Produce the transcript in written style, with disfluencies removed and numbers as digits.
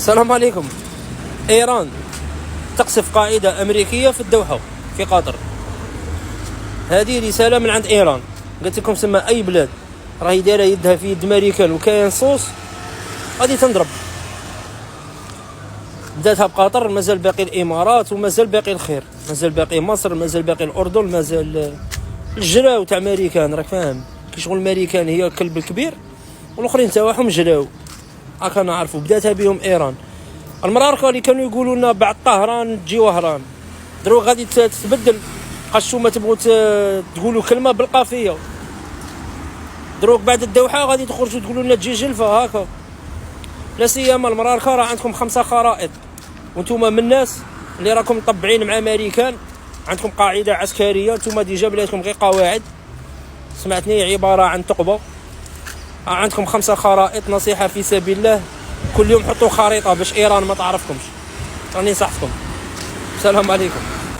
السلام عليكم. إيران تقصف قاعدة أمريكية في الدوحة في قطر. هذه رسالة من عند إيران، قلت لكم سما أي بلاد راهي دايرة يدها في يد أمريكان وكاين صوص غادي تنضرب. بداتها بقطر، مازال باقي الإمارات ومازال باقي الخير، مازال باقي مصر، مازال باقي الأردن، مازال الجراو تاع أمريكان. راك فاهم كي شغل أمريكان هي الكلب الكبير والآخرين تاعهم جراو، راك نعرفوا. بداتها بهم إيران. المراركه اللي كانوا يقولوا لنا بعد طهران تجي وهران، دروك غادي تتبدل. قشو ما تبغوا تقولوا كلمه بالقافيه، دروك بعد الدوحه غادي تخرجوا تقولوا لنا تجي جلفه هكا. لا سيما المراركه راه عندكم 5 خرائط، وانتم من الناس اللي راكم مطبعين مع امريكان. عندكم قاعده عسكريه، انتم ديجا بلاتكم غير قواعد، سمعتني عباره عن ثقبه. عندكم 5 خرائط. نصيحه في سبيل الله، كل يوم حطوا خريطة باش إيران ما تعرفكمش. راني نصحتكم. السلام عليكم.